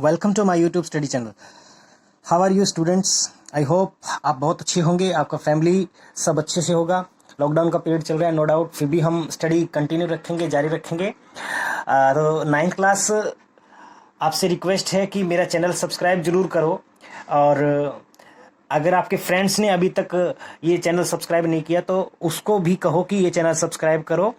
Welcome to my YouTube study channel. How are you students? I hope आप बहुत अच्छे होंगे, आपका फैमिली सब अच्छे से होगा। लॉकडाउन का पीरियड चल रहा है नो डाउट, फिर भी हम स्टडी कंटिन्यू रखेंगे, जारी रखेंगे। तो 9th क्लास आपसे रिक्वेस्ट है कि मेरा चैनल सब्सक्राइब जरूर करो, और अगर आपके फ्रेंड्स ने अभी तक ये चैनल सब्सक्राइब नहीं किया तो उसको भी कहो कि ये चैनल सब्सक्राइब करो,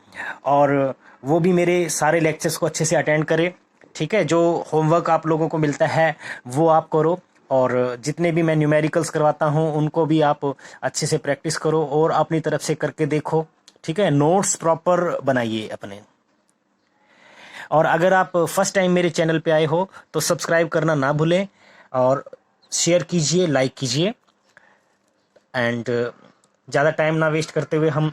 और वो भी मेरे सारे लेक्चर्स को अच्छे से अटेंड करे। ठीक है, जो होमवर्क आप लोगों को मिलता है वो आप करो, और जितने भी मैं न्यूमेरिकल्स करवाता हूँ उनको भी आप अच्छे से प्रैक्टिस करो और अपनी तरफ से करके देखो। ठीक है, नोट्स प्रॉपर बनाइए अपने। और अगर आप फर्स्ट टाइम मेरे चैनल पे आए हो तो सब्सक्राइब करना ना भूलें, और शेयर कीजिए, लाइक कीजिए। एंड ज़्यादा टाइम ना वेस्ट करते हुए हम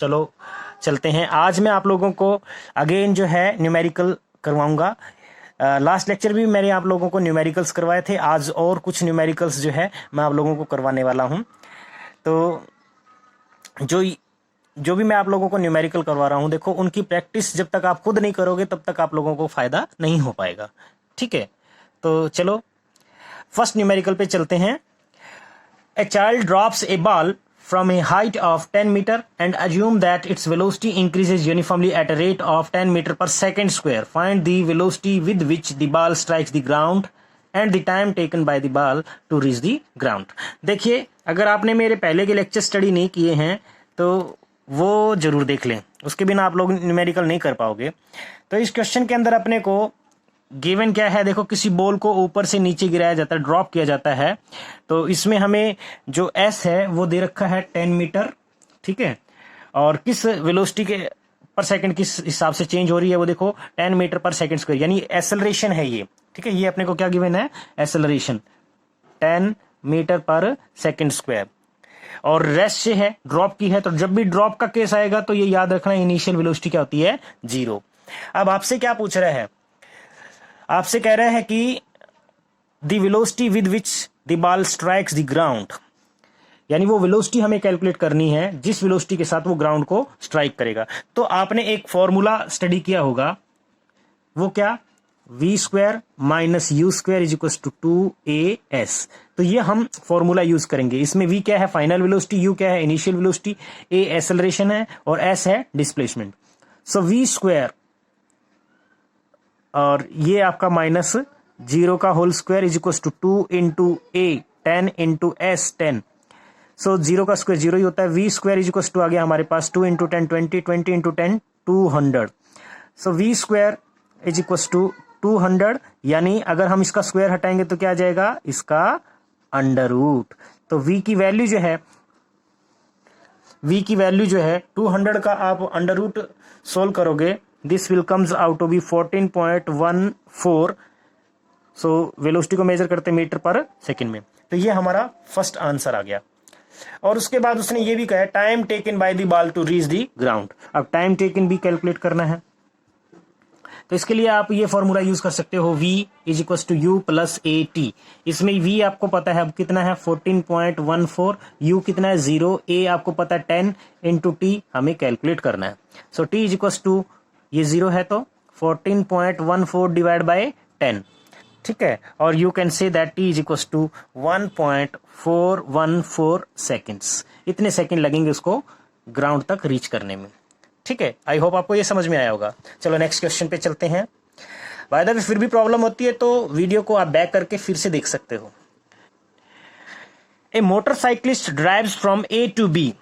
चलते हैं। आज मैं आप लोगों को अगेन जो है न्यूमेरिकल करवाऊंगा। लास्ट लेक्चर भी मैंने आप लोगों को न्यूमेरिकल्स करवाए थे, आज और कुछ न्यूमेरिकल्स जो है मैं आप लोगों को करवाने वाला हूं। तो जो भी मैं आप लोगों को न्यूमेरिकल करवा रहा हूं, देखो उनकी प्रैक्टिस जब तक आप खुद नहीं करोगे तब तक आप लोगों को फायदा नहीं हो पाएगा। ठीक है, तो चलो फर्स्ट न्यूमेरिकल पे चलते हैं। A child drops a ball from a height of 10 meter and assume that its velocity increases uniformly at a rate of 10 meter per second square. Find the velocity with which the ball strikes the ground and the time taken by the ball to reach the ground. देखिए, अगर आपने मेरे पहले के lecture study नहीं किए हैं तो वो जरूर देख लें, उसके बिना आप लोग न्यूमेरिकल नहीं कर पाओगे। तो इस क्वेश्चन के अंदर अपने को गिवन क्या है, देखो किसी बॉल को ऊपर से नीचे गिराया जाता है, ड्रॉप किया जाता है। तो इसमें हमें जो एस है वो दे रखा है 10 मीटर। ठीक है, और किस वेलोसिटी के पर सेकंड किस हिसाब से चेंज हो रही है वो देखो 10 मीटर पर सेकंड स्क्वायर, यानी एसेलरेशन है ये। ठीक है, ये अपने को क्या गिवन है, एसेलरेशन 10 मीटर पर सेकंड स्क्वायर। और रेस्ट से है, ड्रॉप की है, तो जब भी ड्रॉप का केस आएगा तो ये याद रखना इनिशियल वेलोसिटी क्या होती है, 0। अब आपसे क्या पूछ रहा है, आपसे कह रहे हैं कि the velocity with which the ball strikes the ground, यानी वो वेलोसिटी हमें कैलकुलेट करनी है जिस वेलोसिटी के साथ वो ग्राउंड को स्ट्राइक करेगा। तो आपने एक फॉर्मूला स्टडी किया होगा, वो क्या, v square minus u square is equal to 2as। तो ये हम फॉर्मूला यूज करेंगे। इसमें v क्या है, फाइनल वेलोसिटी, u क्या है, इनिशियल वेलोसिटी, a एक्सेलरेशन है और s है डिस्प्लेसमेंट। सो v स्क्वायर और ये आपका माइनस 0 का whole square is equal to 2 into A 10 into S 10। So 0 का स्क्वायर 0 ही होता है। V square is equal to आ गया हमारे पास 2 into 10 20, 20 into 10 200। So V square is equal to 200, यानी अगर हम इसका स्क्वायर हटाएंगे तो क्या आ जाएगा, इसका अंडर रूट। तो v की वैल्यू जो है 200 का आप अंडर रूट सोल्व करोगे, this will comes out to be 14.14। So velocity को मेजर करते मीटर पर सेकंड में। तो ये हमारा फर्स्ट आंसर आ गया। और उसके बाद उसने ये भी कहा time taken by the ball to reach the ground. अब टाइम टेकन भी कैलकुलेट करना है, तो इसके लिए आप ये फॉर्मूला यूज कर सकते हो, v is equal to u plus a t. इसमें v आपको पता है अब कितना है 14.14, u कितना है 0, a आपको पता है 10 इंटू टी हमें कैलकुलेट करना है। सो t इज इक्वल टू ये 0 है तो 14.14 डिवाइड बाय 10। ठीक है, और you can say that t is equal to 1.414 seconds. इतने सेकेंड लगेंगे उसको ग्राउंड तक रीच करने में। ठीक है, आई होप आपको ये समझ में आया होगा। चलो नेक्स्ट क्वेश्चन पे चलते हैं। बाय द वे फिर भी प्रॉब्लम होती है तो वीडियो को आप बैक करके फिर से देख सकते हो। A motorcyclist drives from A to B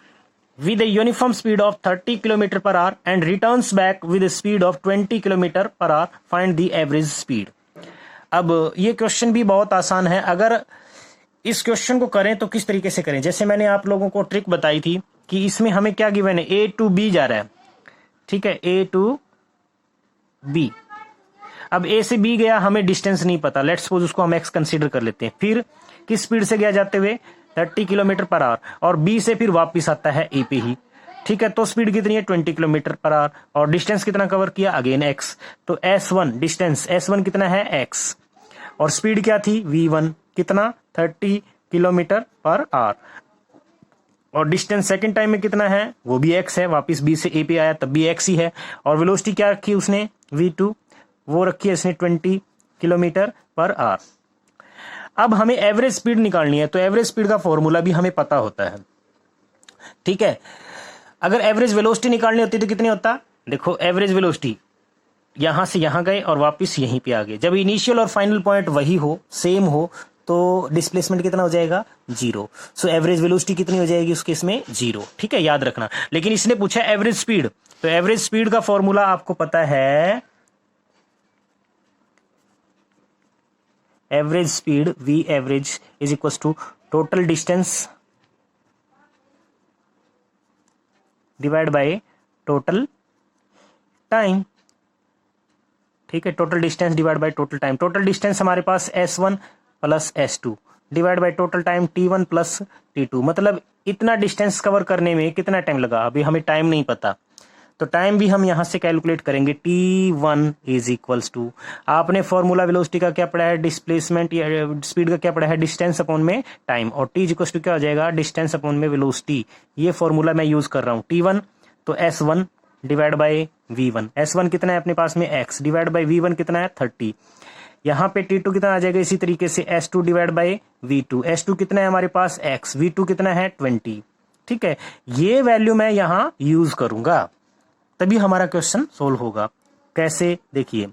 with a uniform speed of 30 km per hour and returns back with a speed of 20 km per hour. Find the average speed. अब ये क्वेश्चन भी बहुत आसान है। अगर इस क्वेश्चन को करें तो किस तरीके से करें, जैसे मैंने आप लोगों को ट्रिक बताई थी कि इसमें हमें क्या गिवन है, ए टू बी जा रहा है। ठीक है, ए टू बी। अब ए से बी गया, हमें डिस्टेंस नहीं पता, लेट्स सपोज उसको हम एक्स कंसीडर कर लेते हैं। फिर किस स्पीड से गया जाते हुए, 30 किलोमीटर पर आवर, और बी से फिर वापस आता है ए पे ही। ठीक है, तो स्पीड कितनी है 20 किलोमीटर पर आवर, और डिस्टेंस कितना कवर किया, अगेन एक्स। तो S1 डिस्टेंस, S1 कितना है एक्स, और स्पीड क्या थी V1 कितना 30 किलोमीटर पर आवर, और डिस्टेंस सेकंड टाइम में कितना है वो भी x है, वापस b से a पे आया तब भी x ही है। और वेलोसिटी क्या रखी उसने V2, वो रखी है इसने 20 किलोमीटर पर आवर। अब हमें एवरेज स्पीड निकालनी है, तो एवरेज स्पीड का फॉर्मूला भी हमें पता होता है, ठीक है। अगर एवरेज वेलोसिटी निकालनी होती तो कितनी होता, देखो एवरेज वेलोसिटी यहां से यहां गए और वापस यहीं पे आ गए, जब इनिशियल और फाइनल पॉइंट वही हो, सेम हो, तो डिस्प्लेसमेंट कितना हो जाएगा, 0। सो एवरेज वेलोसिटी कितनी हो जाएगी उस केस में, 0, ठीक है, याद रखना। लेकिन इसने पूछा एवरेज स्पीड, तो एवरेज स्पीड का फॉर्मूला आपको पता है, average speed v average is equal to total distance divide by total time, ठीक है। Total distance divide by total time, total distance हमारे पास s1 plus s2 divide by total time t1 plus t2, मतलब इतना distance cover करने में कितना time लगा, अभी हमें टाइम नहीं पता, तो टाइम भी हम यहां से कैलकुलेट करेंगे। t1 इज इक्वल्स टू, आपने फॉर्मूला वेलोसिटी का क्या पढ़ा है, डिस्प्लेसमेंट या स्पीड का क्या पढ़ा है, डिस्टेंस अपॉन में टाइम, और t इक्वल्स टू क्या हो जाएगा, डिस्टेंस अपॉन में वेलोसिटी। ये फॉर्मूला मैं यूज कर रहा हूं, t1 तो s1 divide by v1, s1 कितना है अपने पास में x, डिवाइड बाय v1 कितना है 30, यहाँ पे t2 कितना आ जाएगा, इसी तरीके से s2 divide bye v2, s2 कितना है हमारे पास x, v2 कितना है 20, ठीक है। ये वैल्यू मैं यहां यूज करूंगा, तभी हमारा क्वेश्चन सोल्व होगा। कैसे, देखिए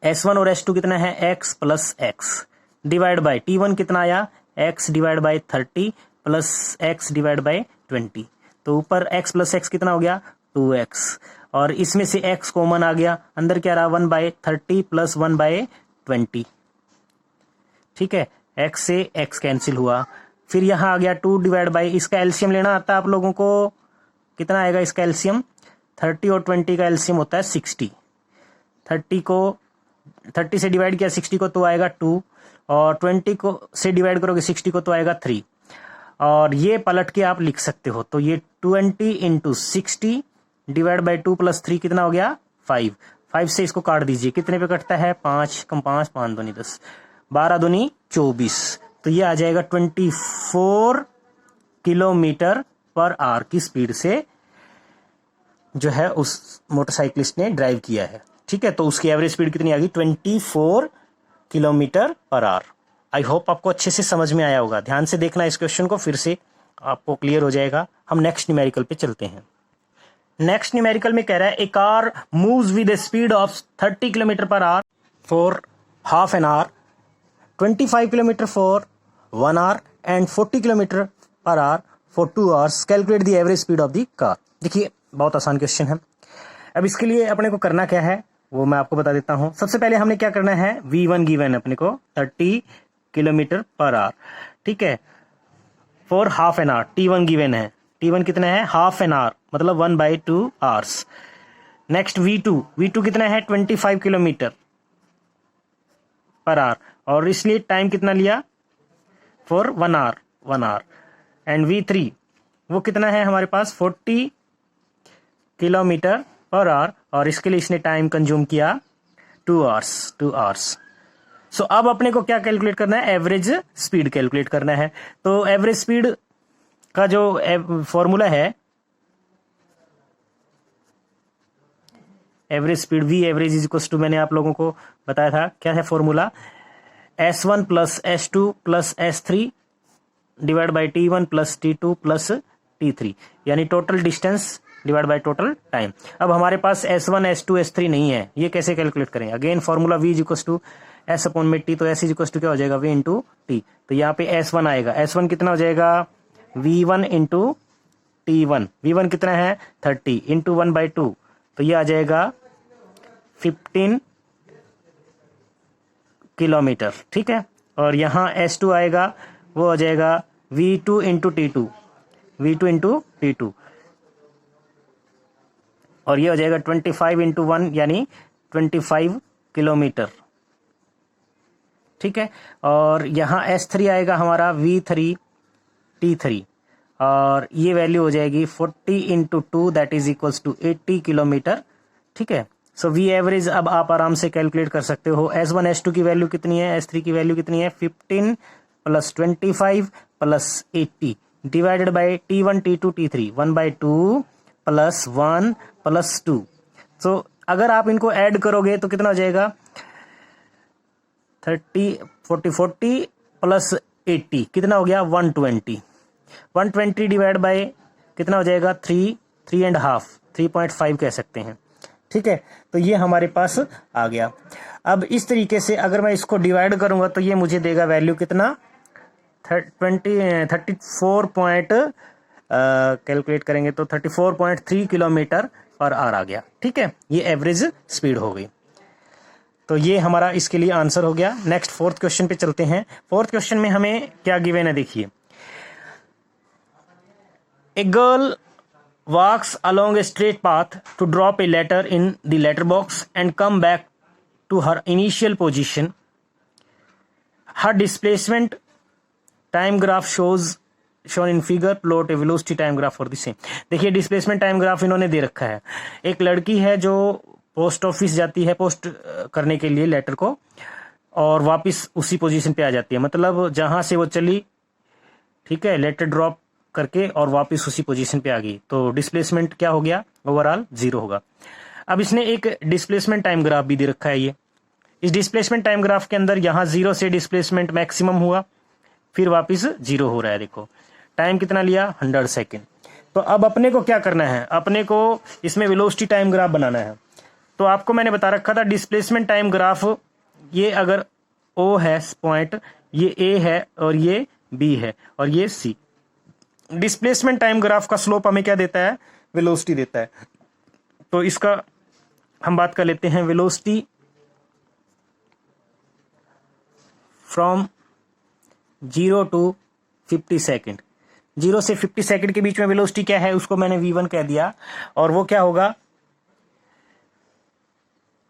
s1 और s2 कितना है, x plus x divide by t1 कितना आया, x divide by 30 plus x divide by 20, तो ऊपर x प्लस एक्स कितना हो गया 2x, और इसमें से x कॉमन आ गया, अंदर क्या रहा 1 बाय 30 प्लस 1 बाय 20, ठीक है। x से x कैंसिल हुआ, फिर यहां आ गया 2 डिवाइड बाय, इसका एलसीएम लेना आता है आप लोगों को, कितना आएगा इसका एलसीएम, 30 और 20 का एलसीएम होता है 60, 30 से डिवाइड किया 60 को तो आएगा 2, और 20 को से डिवाइड करोगे 60 को तो आएगा 3, और ये पलट के आप लिख सकते हो, तो ये 20 इंटू 60 डिवाइड बाई 2 प्लस 3 कितना हो गया 5 से इसको काट दीजिए, कितने पे कटता है 5 कम 5 5 दूनी 10 12 दूनी 24, तो ये आ जाएगा 24 किलोमीटर पर आवर की स्पीड से जो है उस मोटरसाइकिलिस्ट ने ड्राइव किया है, ठीक है। तो उसकी एवरेज स्पीड कितनी आ गई 24 kilometre per our. I hope आपको अच्छे से समझ में आया होगा, ध्यान से देखना इस क्वेश्चन को, फिर से आपको क्लियर हो जाएगा। हम नेक्स्ट न्यूमेरिकल पे चलते हैं। नेक्स्ट न्यूमेरिकल में कह रहा है a car moves with a speed of 30 kilometre per hour for half an hour, 25 kilometre for 1 hour and 40 kilometre per hour for 2 hours, calculate the average speed of the car. देखिए बहुत आसान question है। अब इसके लिए अपने को करना क्या है वो मैं आपको बता देता हूं। सबसे पहले हमने क्या करना है, v1 गिवन अपने को 30 किलोमीटर पर आवर, ठीक है, for half an our, t1 given है, t1 कितना है हाफ एन आवर मतलब 1/2 आवर्स। नेक्स्ट v2 कितना है 25 किलोमीटर पर आवर, और इसलिए टाइम कितना लिया फॉर 1 आवर। एंड v3 वो कितना है हमारे पास 40 किलोमीटर पर आवर, और इसके लिए इसने टाइम कंज्यूम किया 2 आवर्स। सो अब अपने को क्या कैलकुलेट करना है, एवरेज स्पीड कैलकुलेट करना है। तो एवरेज स्पीड का जो फॉर्मूला है, average speed v average is equal to, मैंने आप लोगों को बताया था क्या है formula, s1 plus s2 plus s3 divide by t1 plus t2 plus t3, यानी total distance divide by total time. अब हमारे पास s1 s2 s3 नहीं है, ये कैसे कैलकुलेट करें, again formula v is equal to s upon में t, तो s इज इक्वल टू क्या हो जाएगा v इंटू t, तो यहाँ पे s1 आएगा, s1 कितना हो जाएगा v1 इंटू t1, v1 कितना है 30 इंटू 1/2, तो ये आ जाएगा 15 किलोमीटर, ठीक है। और यहाँ s2 आएगा, वो हो जाएगा v2 इंटू t2, और ये हो जाएगा 25 इंटू 1 यानी 25 किलोमीटर, ठीक है। और यहाँ s3 आएगा हमारा v3 t3, और ये वैल्यू हो जाएगी 40 into 2 that is equals to 80 kilometre, ठीक है। सो v एवरेज अब आप आराम से कैलकुलेट कर सकते हो। s1 s2 की वैल्यू कितनी है, s3 की वैल्यू कितनी है 15 plus 25 plus 80 divided by t1 t2 t3 1/2 plus 1 plus 2। सो अगर आप इनको ऐड करोगे तो कितना हो जाएगा, 30 40 प्लस 80 कितना हो गया, 120। 120 डिवाइड बाय कितना हो जाएगा, 3.5 कह सकते हैं। ठीक है, तो ये हमारे पास आ गया। अब इस तरीके से अगर मैं इसको डिवाइड करूंगा तो ये मुझे देगा वैल्यू कितना, 34 कैलकुलेट करेंगे तो 34.3 किलोमीटर पर आवर आ गया। ठीक है, ये एवरेज स्पीड हो गई। तो ये हमारा इसके लिए आंसर हो गया। नेक्स्ट फोर्थ क्वेश्चन पे चलते हैं। फोर्थ क्वेश्चन में हमें क्या गिवन है, देखिए, a girl walks along a straight path to drop a letter in the letterbox and come back to her initial position. Her displacement time graph shown in figure. Plot a velocity time graph for the same. देखिए displacement time graph इन्होंने दे रखा है। एक लड़की है जो post office जाती है पोस्ट करने के लिए लेटर को, और वापस उसी पोजीशन पे आ जाती है, मतलब जहां से वो चली, ठीक है, लेटर ड्रॉप करके और वापस उसी पोजीशन पे आ गई, तो डिस्प्लेसमेंट क्या हो गया, ओवरऑल 0 होगा। अब इसने एक डिस्प्लेसमेंट टाइम ग्राफ भी दे रखा है। ये इस डिस्प्लेसमेंट टाइम ग्राफ के अंदर यहाँ 0 से डिस्प्लेसमेंट मैक्सिमम हुआ, फिर वापस 0 हो रहा है। देखो टाइम कितना लिया, 100 सेकेंड। तो अब अपने को क्या करना है, अपने को इसमें वेलोसिटी टाइम ग्राफ बनाना है। तो आपको मैंने बता रखा था डिस्प्लेसमेंट टाइम ग्राफ, ये अगर O है पॉइंट, ये A है और ये B है और ये C। डिस्प्लेसमेंट टाइम ग्राफ का स्लोप हमें क्या देता है, वेलोसिटी देता है। तो इसका हम बात कर लेते हैं, वेलोसिटी फ्रॉम 0 to 50 सेकेंड। 0 से 50 सेकेंड के बीच में वेलोसिटी क्या है, उसको मैंने v1 कह दिया, और वो क्या होगा,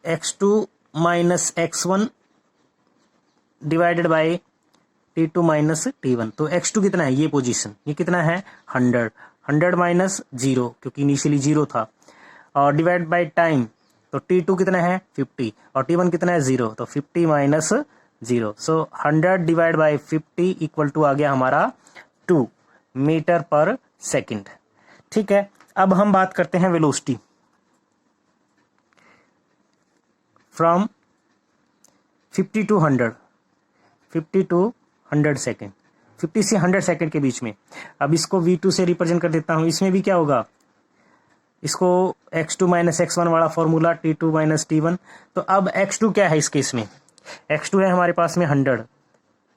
x2 minus x1 divided by t2 minus t1। तो x2 कितना है, ये पोजीशन, ये कितना है, 100 माइनस 0 क्योंकि इनिशियली 0 था, और डिवाइड बाय टाइम, तो t2 कितना है 50 और t1 कितना है 0, तो 50 minus 0। So 100 divide by 50 equal to आ गया हमारा 2 मीटर पर सेकेंड। ठीक है, अब हम बात करते हैं वेलोसिटी फ्रॉम 50 टू 100 सेकेंड, 50 से 100 सेकेंड के बीच में। अब इसको v2 से रिप्रेजेंट कर देता हूं। इसमें भी क्या होगा, इसको x2 माइनस x1 वाला फॉर्मूला, t2 माइनस t1। तो अब x2 क्या है इस केस में, x2 है हमारे पास में 100,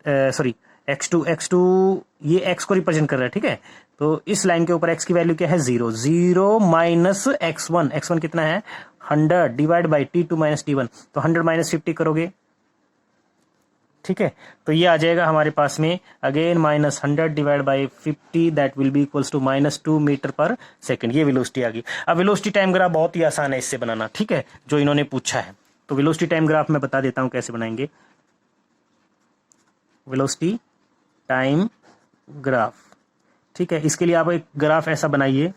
सॉरी x2 ये x को रिप्रेजेंट कर रहा है। ठीक है, तो इस लाइन के ऊपर x की वैल्यू क्या है, 0 माइनस x1 कितना है 100 divide by t2 minus t1। तो 100 माइनस 50 करोगे, ठीक है, तो ये आ जाएगा हमारे पास में again minus 100 divide by 50, that will be equals to minus 2 metre पर सेकेंड। ये वेलोसिटी आ गई। अब वेलोसिटी टाइम ग्राफ बहुत ही आसान है इससे बनाना, ठीक है, जो इन्होंने पूछा है। तो वेलोसिटी टाइम ग्राफ मैं बता देता हूं कैसे बनाएंगे। वेलोसिटी टाइम ग्राफ, ठीक है, इसके लिए आप एक ग्राफ ऐसा बनाइए।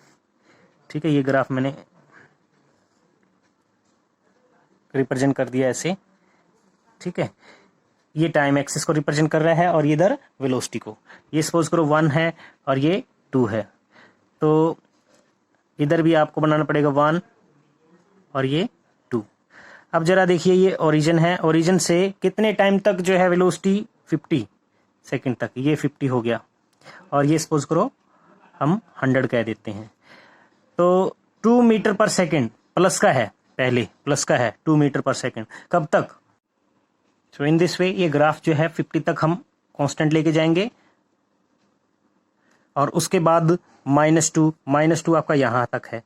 ठीक है, ये ग्राफ मैंने रिप्रेजेंट कर दिया ऐसे। ठीक है, ये टाइम एक्सिस को रिप्रेजेंट कर रहा है और ये इधर वेलोसिटी को। ये सपोज करो 1 है और ये 2 है, तो इधर भी आपको बनाना पड़ेगा 1 और ये 2। अब जरा देखिए, ये ओरिजिन है, ओरिजिन से कितने टाइम तक जो है वेलोसिटी 50 सेकेंड तक, ये 50 हो गया, और ये सपोज करो हम 100 कह देते हैं। तो 2 मीटर पर सेकेंड प्लस का है, पहले प्लस का है 2 मीटर पर सेकेंड, कब तक। सो इन दिस वे ये ग्राफ जो है 50 तक हम कांस्टेंट लेके जाएंगे, और उसके बाद -2 आपका यहाँ तक है,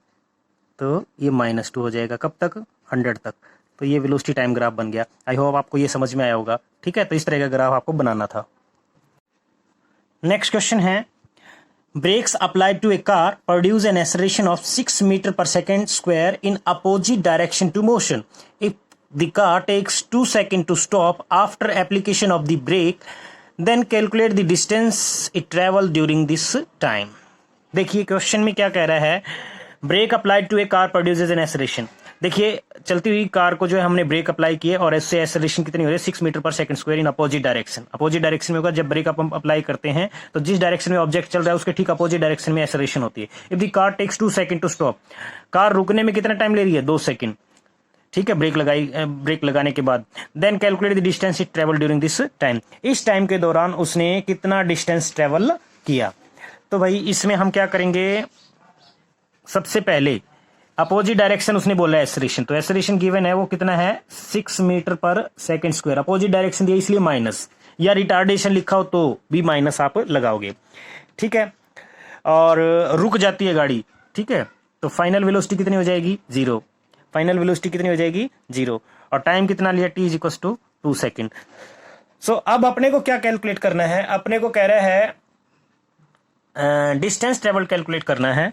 तो ये -2 हो जाएगा कब तक, 100 तक। तो ये वेलोसिटी टाइम ग्राफ बन गया। आई होप आपको ये समझ में आया होगा। ठीक है, तो इस तरह का ग्राफ आपको बनाना था। नेक्स्ट क्वेश्चन है, brakes applied to a car produce an acceleration of 6 meter per second square in opposite direction to motion. If the car takes 2 seconds to stop after application of the brake, then calculate the distance it traveled during this time. देखिए question में क्या कह रहा है, brake applied to a car produces an acceleration. देखिए चलती हुई car को जो है हमने ब्रेक अप्लाई किए और इससे एक्सेलरेशन कितनी हो रही है, 6 मीटर पर second square in opposite direction. Opposite direction में होगा, जब ब्रेक हम अप्लाई करते हैं तो जिस डायरेक्शन में ऑब्जेक्ट चल रहा है उसके ठीक अपोजिट डायरेक्शन में एक्सेलरेशन होती है। If the car takes 2 second to stop, car रुकने में कितना टाइम ले रही है, 2 सेकंड। ठीक है, ब्रेक लगाने के बाद then calculate the distance it travel during this time, इस टाइम के दौरान उसने कितना डिस्टेंस ट्रेवल किया। तो भाई इसमें हम क्या करेंगे, सबसे पहले अपोजिट डायरेक्शन उसने बोला है एक्सेलरेशन, तो एक्सेलरेशन गिवन है वो कितना है 6 मीटर पर सेकंड स्क्वायर, अपोजिट डायरेक्शन दिया इसलिए माइनस, या रिटार्डेशन लिखा हो तो भी माइनस आप लगाओगे, ठीक है। और रुक जाती है गाड़ी, ठीक है, तो फाइनल वेलोसिटी कितनी हो जाएगी 0, फाइनल वेलोसिटी कितनी हो जाएगी 0, और टाइम कितना लिया t is equal to 2 second. So अब अपने को क्या कैलकुलेट करना है, अपने को कह रहा है डिस्टेंस ट्रेवल कैलकुलेट करना है।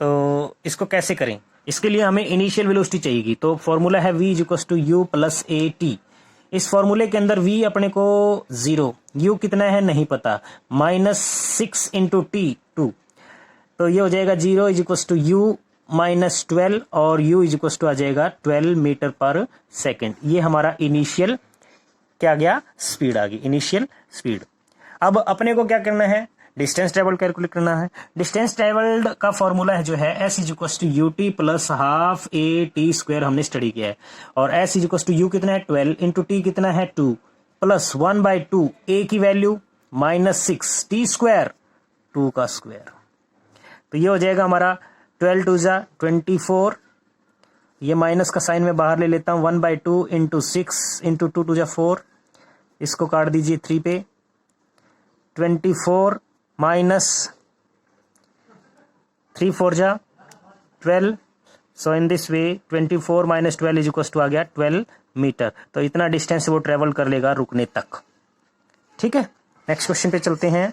तो इसको कैसे करें, इसके लिए हमें इनिशियल वेलोसिटी चाहिएगी, तो फॉर्मूला है v is equal to u plus a t. इस फॉर्मूले के अंदर v अपने को 0, u कितना है नहीं पता, -6 इंटू टी 2, तो ये हो जाएगा 0 इज इक्वल टू u -12 और u इज इक्वल टू आ जाएगा 12 मीटर पर सेकेंड। ये हमारा इनिशियल क्या गया, स्पीड आ गई, इनिशियल स्पीड। अब अपने को क्या करना है, डिस्टेंस ट्रेवल कैलकुलेट करना है। डिस्टेंस ट्रेवल्ड का फॉर्मूला है जो है s is equal to u t plus half a t square, हमने स्टडी किया है, और s is equal to u कितना है 12 इंटू टी कितना है 2 प्लस 1/2 a की वैल्यू -6 टी स्क्वायर 2 का स्क्वायर, तो ये हो जाएगा हमारा 12 2 जा 24, ये माइनस का साइन में बाहर ले लेता हूं, 1/2 इंटू 6 इंटू 2 2 जा 4, इसको काट दीजिए 3 पे, 24 माइनस 3 4 जा 12, so in this way 24 minus 12 is equal to आ गया 12 मीटर। तो इतना डिस्टेंस वो ट्रेवल कर लेगा रुकने तक, ठीक है। नेक्स्ट क्वेश्चन पे चलते हैं।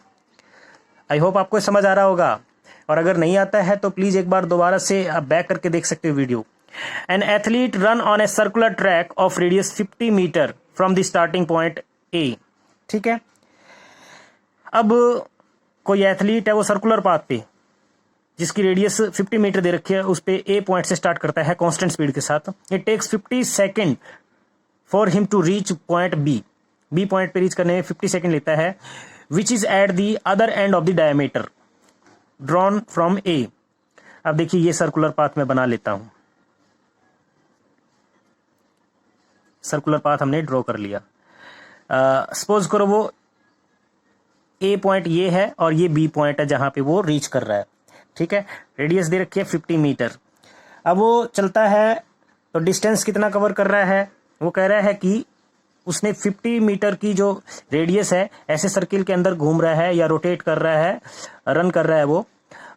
आई होप आपको समझ आ रहा होगा, और अगर नहीं आता है तो प्लीज एक बार दोबारा से आप बैक करके देख सकते हो video. An athlete run on a circular track of radius 50 metre from the starting point a, ठीक है। अब कोई एथलीट है वो सर्कुलर पाथ पे जिसकी रेडियस 50 मीटर दे रखी है, उस पे ए पॉइंट से स्टार्ट करता है कांस्टेंट स्पीड के साथ। It takes 50 second for him to reach point B point पे रीच करने में 50 सेकेंड लेता है, which is at the other end of the diameter drawn from A. अब देखिए ये सर्कुलर पाथ में बना लेता हूं, सर्कुलर पाथ हमने ड्रॉ कर लिया। सपोज करो वो ए पॉइंट ये है और ये बी पॉइंट है जहां पे वो रीच कर रहा है, ठीक है। रेडियस दे रखी है 50 मीटर। अब वो चलता है तो डिस्टेंस कितना कवर कर रहा है, वो कह रहा है कि उसने 50 मीटर की जो रेडियस है ऐसे सर्किल के अंदर घूम रहा है या रोटेट कर रहा है, रन कर रहा है वो,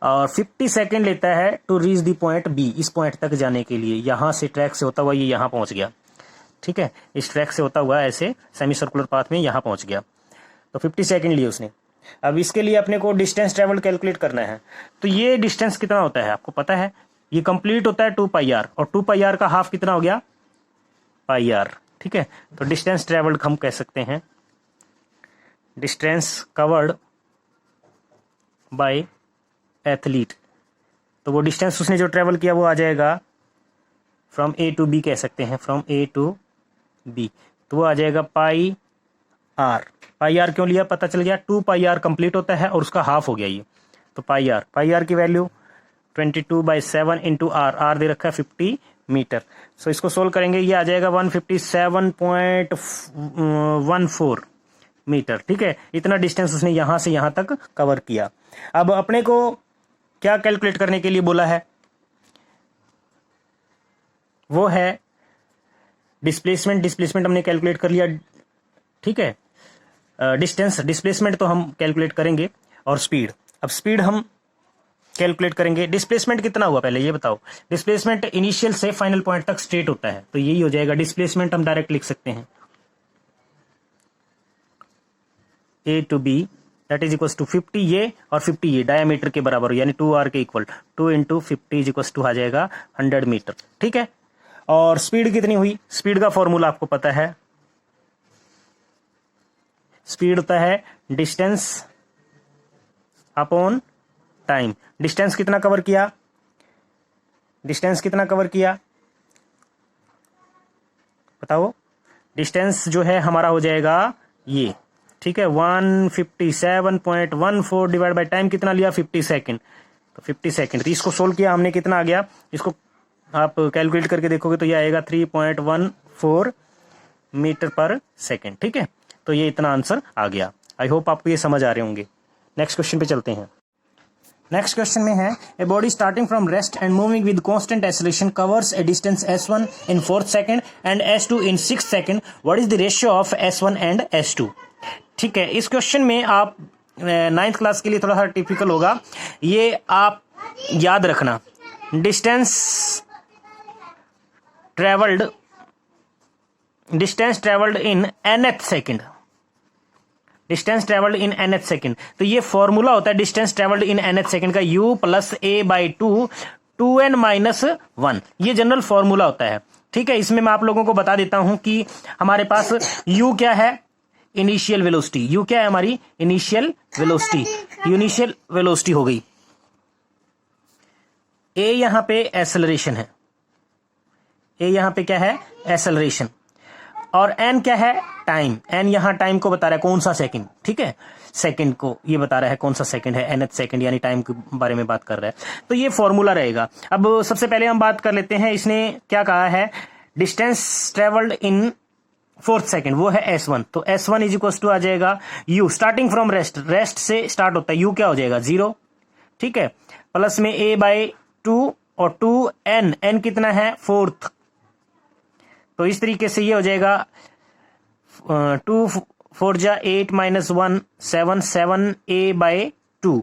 और 50 सेकेंड लेता है to reach the point B, इस पॉइंट तक जाने के लिए। यहां से ट्रैक से होता हुआ ये यहां पहुंच गया, ठीक है, इस ट्रैक से होता हुआ ऐसे सेमी सर्कुलर पाथ में यहां पहुंच गया, तो 50 सेकेंड लिए उसने। अब इसके लिए अपने को डिस्टेंस ट्रेवल कैलकुलेट करना है, तो ये डिस्टेंस कितना होता है आपको पता है, ये कंप्लीट होता है 2πr, और 2πr का हाफ कितना हो गया πr, ठीक है। तो डिस्टेंस ट्रेवल्ड हम कह सकते हैं डिस्टेंस कवर्ड बाय एथलीट, तो वो डिस्टेंस उसने जो ट्रेवल किया वो आ जाएगा फ्रॉम ए टू बी, कह सकते हैं फ्रॉम ए टू बी, तो वो आ जाएगा πr। πr क्यों लिया पता चल गया, 2πr कंप्लीट होता है और उसका हाफ हो गया ये, तो πr की वैल्यू 22/7 इंटू r दे रखा है 50 मीटर। सो इसको सोल्व करेंगे, ये आ जाएगा 157.14 मीटर, ठीक है। इतना डिस्टेंस उसने यहां से यहां तक कवर किया। अब अपने को क्या कैलकुलेट करने के लिए बोला है, वो है डिस्प्लेसमेंट हमने कैलकुलेट कर लिया, ठीक है। डिस्प्लेसमेंट तो हम कैलकुलेट करेंगे, और स्पीड, अब स्पीड हम कैलकुलेट करेंगे। डिस्प्लेसमेंट कितना हुआ पहले ये बताओ, डिस्प्लेसमेंट इनिशियल से फाइनल पॉइंट तक स्ट्रेट होता है, तो यही हो जाएगा डिस्प्लेसमेंट, हम डायरेक्ट लिख सकते हैं A to B that is equal to 50 ये और 50 ये डायमीटर के बराबर, यानी 2r के equal, 2 into 50 is equal to आ जाएगा 100 मीटर, ठीक है। और स्पीड कितनी हुई, स्पीड का फॉर्मूला आपको पता है, स्पीड होता है डिस्टेंस अपॉन टाइम। डिस्टेंस कितना कवर किया, बताओ, डिस्टेंस जो है हमारा हो जाएगा ये, ठीक है, 157.14 डिवाइड बाय टाइम कितना लिया 50 सेकेंड, तो 50 सेकेंड, तो इसको सोल्व किया हमने, कितना आ गया, इसको आप कैलकुलेट करके देखोगे तो ये आएगा 3.14 मीटर पर सेकेंड। ठीक है, तो ये इतना आंसर आ गया। आई होप आपको ये समझ आ रहे होंगे। नेक्स्ट क्वेश्चन पे चलते हैं। नेक्स्ट क्वेश्चन में है, a body starting from rest and moving with constant acceleration covers A distance s1 in 4th second and s2 in 6th second, what is the ratio of s1 and s2। ठीक है, इस question में आप 9th class के लिए थोड़ा सा typical होगा, ये आप याद रखना। Distance travelled in nth second, distance travelled in nth second, तो ये फॉर्मूला होता है distance travelled in nth second का u plus a by 2 2n minus 1, ये जनरल फॉर्मूला होता है। ठीक है, इसमें मैं आप लोगों को बता देता हूं कि हमारे पास u क्या है, इनिशियल वेलोसिटी। u क्या है हमारी, इनिशियल वेलोसिटी। इनिशियल वेलोसिटी हो गई, a यहां पे एक्सेलरेशन है, a यहां पे क्या है, एक्सेलरेशन, और n क्या है, टाइम। n यहां टाइम को बता रहा है कौन सा सेकंड। ठीक है, सेकंड को ये बता रहा है कौन सा सेकंड है, nth सेकंड, यानी टाइम के बारे में बात कर रहा है। तो ये फॉर्मूला रहेगा। अब सबसे पहले हम बात कर लेते हैं, इसने क्या कहा है, distance travelled in 4th second, वो है s1। तो s1 इज इक्वल टू आ जाएगा u starting from rest, rest से स्टार्ट होता है, u क्या हो जाएगा 0। ठीक है, प्लस में a बाई 2 और 2n, n कितना है 4th, तो इस तरीके से ये हो जाएगा 2 4 जा 8 माइनस 1 7 7 a बाई 2।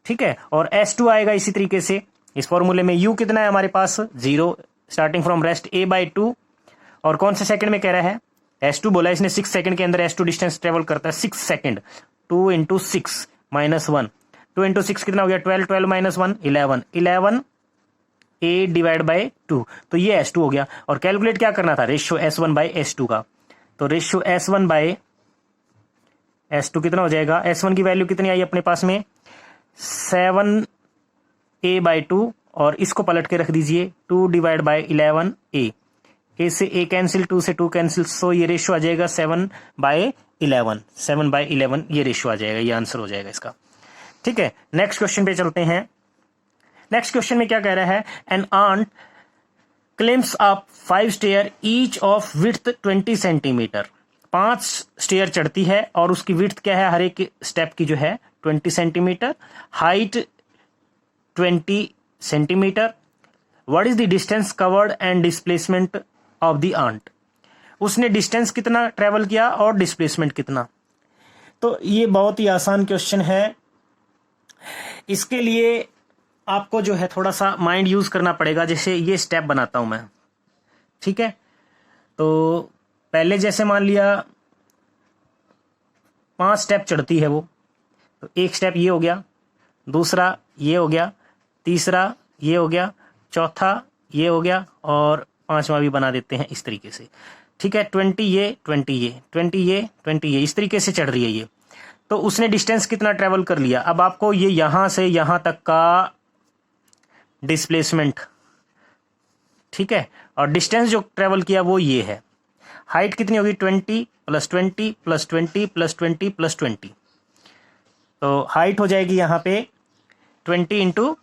ठीक है, और s2 आएगा इसी तरीके से। इस फॉर्मूले में u कितना है हमारे पास 0, starting from rest a by 2, और कौन से सेकंड में कह रहा है, s2 बोला इसने, 6 सेकंड के अंदर s2 डिस्टेंस ट्रेवल करता है 6 सेकंड। 2 इंटू 6 माइनस 1, 2 इंटू 6 कितना हो गया 12, 12 माइनस 1 11, 11 a डिवाइड बाई 2, तो ये s2 हो गया। और कैलकुलेट क्या करना था, रेशियो s1 बाई s2 का, तो रेशियो s1 बाई s2 कितना हो जाएगा, s1 की वैल्यू कितनी आई अपने पास में 7 a बाई 2, और इसको पलट के रख दीजिए 2 डिवाइड बाई 11 a से a कैंसिल, 2 से 2 कैंसिल, सो ये रेशियो आ जाएगा 7 बाई 11, 7 बाई 11 ये रेशियो आ जाएगा, ये आंसर हो जाएगा इसका। ठीक है, नेक्स्ट क्वेश्चन पे चलते हैं। नेक्स्ट क्वेश्चन में क्या कह रहा है, an ant climbs up 5 stair each of width 20 centimetre, 5 stair चढ़ती है और उसकी विड्थ क्या है, हर एक स्टेप की जो है 20 centimetre, height 20 centimetre, what is the distance covered and displacement of the ant. उसने डिस्टेंस कितना ट्रेवल किया और डिस्प्लेसमेंट कितना। तो ये बहुत ही आसान क्वेश्चन है, इसके लिए आपको जो है थोड़ा सा माइंड यूज करना पड़ेगा। जैसे ये स्टेप बनाता हूं मैं, ठीक है, तो पहले जैसे मान लिया 5 स्टेप चढ़ती है वो, तो एक स्टेप ये हो गया, दूसरा ये हो गया, तीसरा ये हो गया, चौथा ये हो गया, और 5वां भी बना देते हैं इस तरीके से। ठीक है, 20 ये 20 ये 20 ये 20 ये, इस तरीके से चढ़ रही है ये। तो उसने डिस्टेंस कितना ट्रेवल कर लिया। अब आपको ये यहां से यहां तक का डिस्प्लेसमेंट, ठीक है, और डिस्टेंस जो ट्रेवल किया वो ये है। हाइट कितनी होगी 20 प्लस 20 प्लस 20 प्लस 20 प्लस 20, तो हाइट हो जाएगी यहां पे 20 इंटू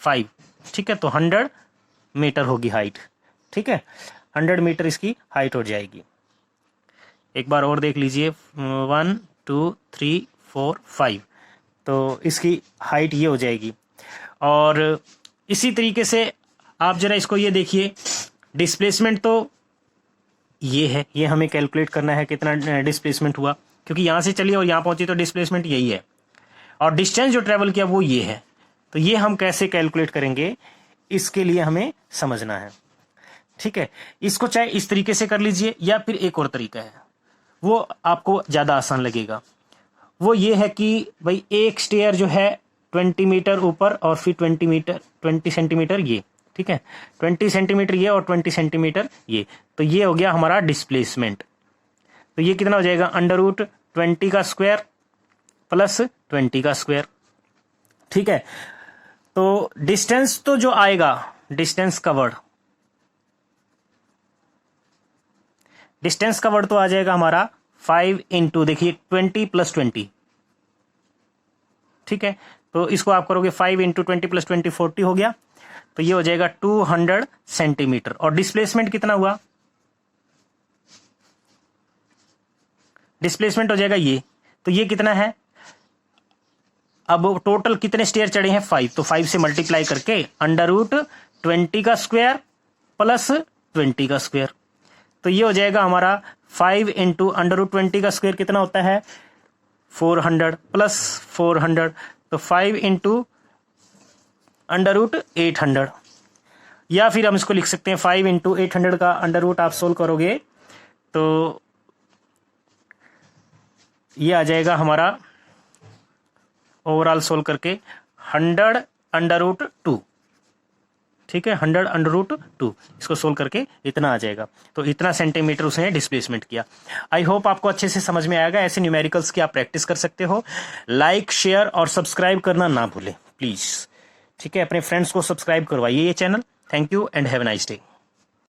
5। ठीक है, तो 100 मीटर होगी हाइट। ठीक है, 100 मीटर इसकी हाइट हो जाएगी। एक बार और देख लीजिए, 1 2 3 4 5, तो इसकी हाइट ये हो जाएगी। और इसी तरीके से आप जरा इसको ये देखिए, डिस्प्लेसमेंट तो ये है, ये हमें कैलकुलेट करना है कितना डिस्प्लेसमेंट हुआ, क्योंकि यहां से चलिए और यहां पहुंची तो डिस्प्लेसमेंट यही है, और डिस्टेंस जो ट्रेवल किया वो ये है। तो ये हम कैसे कैलकुलेट करेंगे, इसके लिए हमें समझना है। ठीक है, इसको चाहे इस तरीके से कर लीजिए या फिर एक और तरीका है, वो आपको ज्यादा आसान लगेगा। वो ये है कि भाई एक स्टेयर जो है 20 मीटर ऊपर और फिर 20 सेंटीमीटर ये, ठीक है, 20 सेंटीमीटर ये और 20 सेंटीमीटर ये, तो ये हो गया हमारा डिस्प्लेसमेंट। तो ये कितना हो जाएगा, √20 का स्क्वायर प्लस 20 का स्क्वायर। ठीक है, तो डिस्टेंस तो जो आएगा, डिस्टेंस कवर्ड तो आ जाएगा हमारा 5 इंटू, देखिए 20 प्लस 20, ठीक है, तो इसको आप करोगे 5 × 20 + 20 40 हो गया, तो ये हो जाएगा 200 सेंटीमीटर। और डिस्प्लेसमेंट कितना हुआ, डिस्प्लेसमेंट हो जाएगा ये, तो ये कितना है, अब टोटल कितने स्टेयर चढ़े हैं 5, तो 5 से मल्टीप्लाई करके √20 का स्क्वायर प्लस 20 का स्क्वायर, तो ये हो जाएगा हमारा 5 × √20 का स्क्वायर कितना होता है 400 प्लस 400, तो 5 × √800, या फिर हम इसको लिख सकते हैं 5 × 800 का अंडर आप सोल्व करोगे तो ये आ जाएगा हमारा ओवरऑल सोल्व करके 100 √2, ठीक है, 100 √2, इसको सोल्व करके इतना आ जाएगा। तो इतना सेंटीमीटर उसने डिस्प्लेसमेंट किया। आई होप आपको अच्छे से समझ में आएगा। ऐसे न्यूमेरिकल्स की आप प्रैक्टिस कर सकते हो। लाइक, शेयर और सब्सक्राइब करना ना भूलें प्लीज, ठीक है। अपने फ्रेंड्स को सब्सक्राइब करवाइए ये channel. Thank you and have a nice day.